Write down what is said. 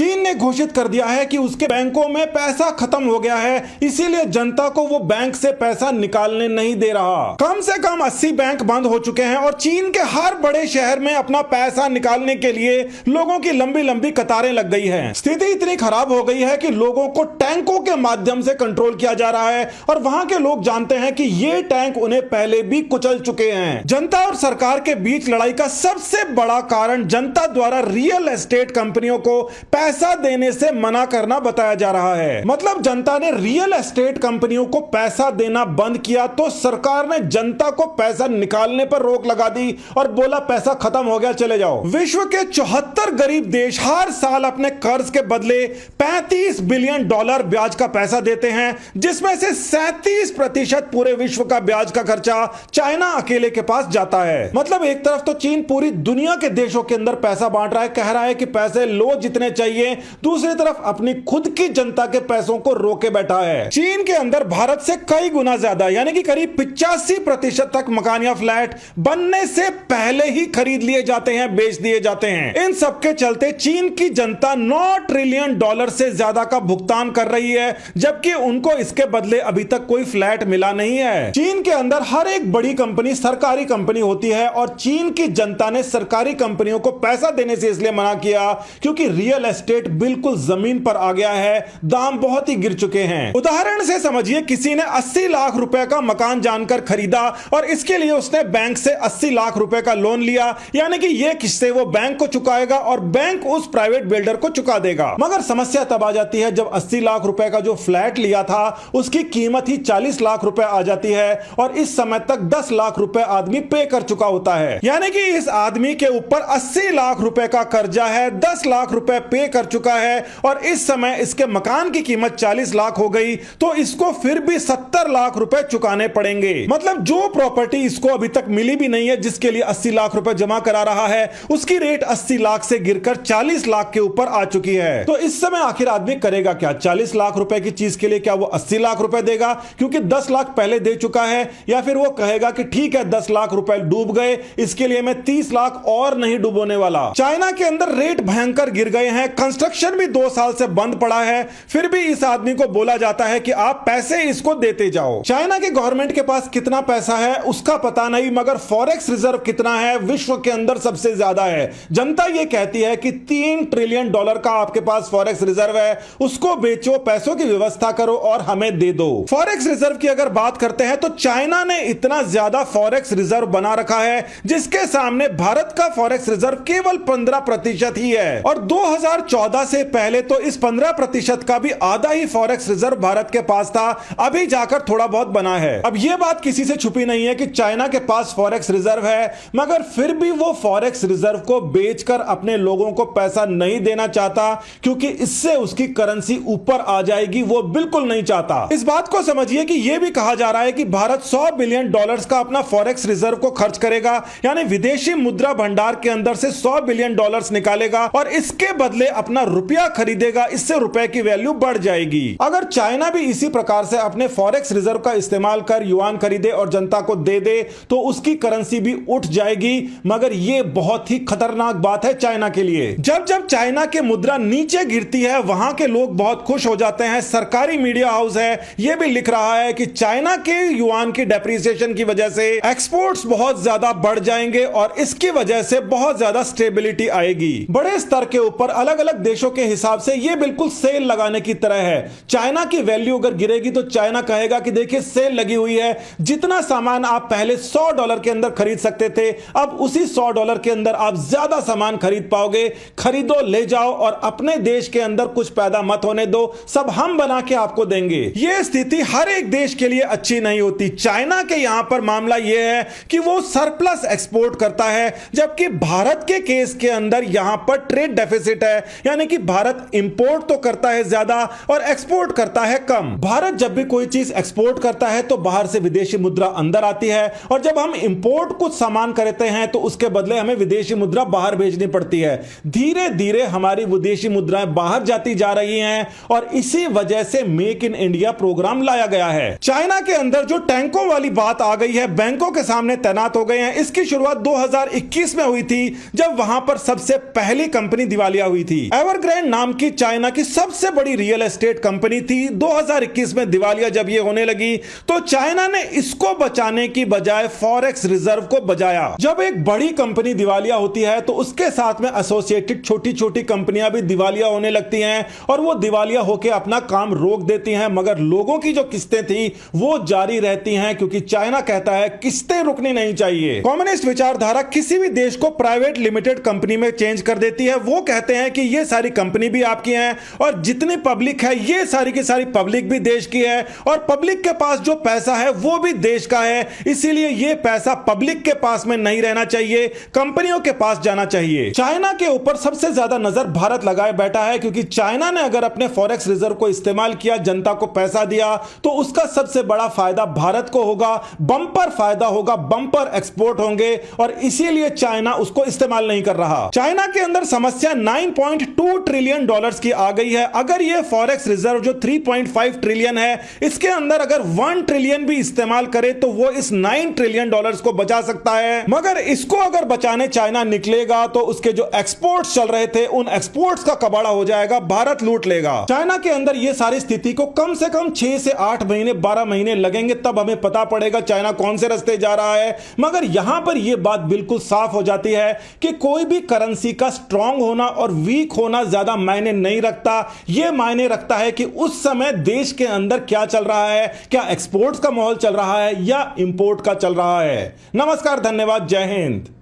चीन ने घोषित कर दिया है कि उसके बैंकों में पैसा खत्म हो गया है, इसीलिए जनता को वो बैंक से पैसा निकालने नहीं दे रहा। कम से कम 80 बैंक बंद हो चुके हैं और चीन के हर बड़े शहर में अपना पैसा निकालने के लिए लोगों की लंबी लंबी कतारें लग गई हैं। स्थिति इतनी खराब हो गई है कि लोगों को टैंकों के माध्यम से कंट्रोल किया जा रहा है और वहां के लोग जानते हैं कि ये टैंक उन्हें पहले भी कुचल चुके हैं। जनता और सरकार के बीच लड़ाई का सबसे बड़ा कारण जनता द्वारा रियल एस्टेट कंपनियों को पैसा देने से मना करना बताया जा रहा है। मतलब जनता ने रियल एस्टेट कंपनियों को पैसा देना बंद किया तो सरकार ने जनता को पैसा निकालने पर रोक लगा दी और बोला पैसा खत्म हो गया, चले जाओ। विश्व के 74 गरीब देश हर साल अपने कर्ज के बदले $35 बिलियन ब्याज का पैसा देते हैं, जिसमें से 37% पूरे विश्व का ब्याज का खर्चा चाइना अकेले के पास जाता है। मतलब एक तरफ तो चीन पूरी दुनिया के देशों के अंदर पैसा बांट रहा है, कह रहा है कि पैसे लो जितने चाहिए, दूसरी तरफ अपनी खुद की जनता के पैसों को रोके बैठा है। चीन के अंदर भारत से कई गुना ज्यादा यानी कि करीब 85% तक मकान या फ्लैट बनने से पहले ही खरीद लिए जाते हैं, बेच दिए जाते हैं। इन सब के चलते चीन की जनता $9 ट्रिलियन से ज्यादा का भुगतान कर रही है, जबकि उनको इसके बदले अभी तक कोई फ्लैट मिला नहीं है। चीन के अंदर हर एक बड़ी कंपनी सरकारी कंपनी होती है और चीन की जनता ने सरकारी कंपनियों को पैसा देने से इसलिए मना किया क्योंकि रियल एस्टेट बिल्कुल जमीन पर आ गया है, दाम बहुत ही गिर चुके हैं। उदाहरण से समझिए, किसी ने 80 लाख रुपए का मकान जानकर खरीदा और इसके लिए उसने बैंक से 80 लाख रुपए का लोन लिया, यानी कि ये किस्से वो बैंक को चुकाएगा और बैंक उस प्राइवेट बिल्डर को चुका देगा। मगर समस्या तब आ जाती है जब 80 लाख रुपए का जो फ्लैट लिया था उसकी कीमत ही 40 लाख रुपए आ जाती है और इस समय तक 10 लाख रुपए आदमी पे कर चुका होता है। यानी कि इस आदमी के ऊपर 80 लाख रुपए का कर्जा है, 10 लाख रुपए पे कर चुका है और इस समय इसके मकान की कीमत 40 लाख हो गई तो इसको फिर भी 70 लाख रुपए चुकाने पड़ेंगे। मतलब जो प्रॉपर्टी इसको अभी तक मिली भी नहीं है, जिसके लिए 80 लाख रुपए जमा करा रहा है, उसकी रेट 80 लाख से गिरकर 40 लाख के ऊपर आ चुकी है। तो इस समय आखिर आदमी करेगा क्या? 40 लाख रुपए की चीज के लिए क्या वो 80 लाख रुपए देगा क्योंकि 10 लाख पहले दे चुका है, या फिर वो कहेगा कि ठीक है 10 लाख रुपए डूब गए, इसके लिए मैं 30 लाख और नहीं डूबोने वाला। चाइना के अंदर रेट भयंकर गिर गए हैं, कंस्ट्रक्शन भी 2 साल से बंद पड़ा है, फिर भी इस आदमी को बोला जाता है कि आप पैसे इसको देते जाओ। चाइना के गवर्नमेंट के पास कितना पैसा है उसका पता नहीं, मगर फॉरेक्स रिजर्व कितना है विश्व के अंदर सबसे ज्यादा है। जनता यह कहती है कि $3 ट्रिलियन का आपके पास फॉरेक्स रिजर्व है, उसको बेचो, पैसों की व्यवस्था करो और हमें दे दो। फॉरेक्स रिजर्व की अगर बात करते हैं तो चाइना ने इतना ज्यादा फॉरेक्स रिजर्व बना रखा है जिसके सामने भारत का फॉरेक्स रिजर्व केवल 15% ही है और 2014 से पहले तो इस 15% का भी आधा ही फॉरेक्स रिजर्व भारत के पास था, अभी जाकर थोड़ा बहुत बना है। अब यह बात किसी से छुपी नहीं है कि चाइना के पास फॉरेक्स रिजर्व है, मगर फिर भी वो फॉरेक्स रिजर्व को बेचकर अपने लोगों को पैसा नहीं देना चाहता क्योंकि इससे उसकी करेंसी ऊपर आ जाएगी, वो बिल्कुल नहीं चाहता। इस बात को समझिए कि यह भी कहा जा रहा है कि भारत $100 बिलियन का अपना फॉरेक्स रिजर्व को खर्च करेगा, यानी विदेशी मुद्रा भंडार के अंदर से $100 बिलियन निकालेगा और इसके बदले अपना रुपया खरीदेगा, इससे रुपए की वैल्यू बढ़ जाएगी। अगर चाइना भी इसी प्रकार से अपने फॉरेक्स रिजर्व का इस्तेमाल कर युआन खरीदे और जनता को दे दे तो उसकी करेंसी भी उठ जाएगी, मगर यह बहुत ही खतरनाक बात है चाइना के लिए। जब जब चाइना की मुद्रा नीचे गिरती है वहां के लोग बहुत खुश हो जाते हैं। सरकारी मीडिया हाउस है यह भी लिख रहा है कि चाइना के युआन की डेप्रिसिएशन की वजह से एक्सपोर्ट्स बहुत ज्यादा बढ़ जाएंगे और इसकी वजह से बहुत ज्यादा स्टेबिलिटी आएगी। बड़े स्तर के ऊपर अलग अलग देशों के हिसाब से यह बिल्कुल सेल लगाने की तरह है। चाइना की वैल्यू अगर गिरेगी तो चाइना कहेगा कि देखिए सेल लगी हुई है, जितना सामान आप पहले $100 के अंदर खरीद सकते थे अब उसी $100 के अंदर आप ज्यादा सामान खरीद पाओगे। खरीदो, ले जाओ और अपने देश के अंदर कुछ पैदा मत होने दो, सब हम बना के आपको देंगे। यह स्थिति हर एक देश के लिए अच्छी नहीं होती। चाइना के यहां पर मामला यह है कि वो सरप्लस एक्सपोर्ट करता है, जबकि भारत के केस के अंदर यहां पर ट्रेड डेफिसिट है, यानी कि भारत इंपोर्ट तो करता है ज्यादा और एक्सपोर्ट करता है कम। भारत जब भी कोई चीज एक्सपोर्ट करता है तो बाहर से विदेशी मुद्रा अंदर आती है और जब हम इंपोर्ट कुछ सामान करते हैं तो उसके बदले हमें विदेशी मुद्रा बाहर भेजनी पड़ती है। धीरे धीरे हमारी विदेशी मुद्राएं बाहर जाती जा रही हैं और इसी वजह से मेक इन इंडिया प्रोग्राम लाया गया है। चाइना के अंदर जो टैंकों वाली बात आ गई है, बैंकों के सामने तैनात हो गए हैं, इसकी शुरुआत 2021 में हुई थी जब वहां पर सबसे पहली कंपनी दिवालिया हुई थी। एवरग्रैंड नाम की चाइना की सबसे बड़ी रियल एस्टेट कंपनी थी। 2021 में दिवालिया जब ये होने लगी तो चाइना ने इसको बचाने की बजाय फॉरेक्स रिजर्व को बचाया। जब एक बड़ी कंपनी दिवालिया होती है तो उसके साथ में एसोसिएटेड छोटी छोटी कंपनियां भी दिवालिया होने लगती हैं और वो दिवालिया होकर अपना काम रोक देती हैं, मगर लोगों की जो किस्तें थी वो जारी रहती हैं, क्योंकि चाइना कहता है किस्तें रुकनी नहीं चाहिए। कम्युनिस्ट विचारधारा किसी भी देश को प्राइवेट लिमिटेड कंपनी में चेंज कर देती है। वो कहते हैं कि ये सारी कंपनी भी आपकी है और जितनी पब्लिक है ये सारी की सारी पब्लिक भी देश की है और पब्लिक के पास जो पैसा है वो भी देश का है, इसीलिए ये पैसा पब्लिक के पास में नहीं रहना चाहिए, कंपनियों के पास जाना चाहिए। चाइना के ऊपर सबसे ज्यादा नजर भारत लगाए बैठा है, क्योंकि चाइना ने अगर अपने फॉरेक्स रिजर्व को इस्तेमाल किया, जनता को पैसा दिया, तो उसका सबसे बड़ा फायदा भारत को होगा, बंपर फायदा होगा, बंपर एक्सपोर्ट होंगे और इसीलिए चाइना उसको इस्तेमाल नहीं कर रहा। चाइना के अंदर समस्या 9.2 ट्रिलियन डॉलर्स की आ गई है। अगर ये फॉरेक्स रिजर्व जो 3.5 ट्रिलियन है, इसके अंदर अगर 1 ट्रिलियन भी इस्तेमाल करे तो वो इस 9 ट्रिलियन डॉलर्स को बचा सकता है। मगर इसको अगर बचाने चाइना निकलेगा तो उसके जो एक्सपोर्ट्स चल रहे थे उन एक्सपोर्ट्स का कबाड़ा हो जाएगा, भारत लूट लेगा। चाइना के अंदर ये सारी स्थिति को कम से कम 6 से 8 महीने 12 महीने लगेंगे, तब हमें पता पड़ेगा चाइना कौन से रास्ते जा रहा है। मगर यहां पर यह बात बिल्कुल साफ हो जाती है कि कोई भी करेंसी का स्ट्रांग होना और वीक होना ज्यादा मायने नहीं रखता। यह मायने रखता है कि उस समय देश के अंदर क्या चल रहा है, क्या एक्सपोर्ट्स का माहौल चल रहा है या इंपोर्ट का चल रहा है। नमस्कार, धन्यवाद, जय हिंद।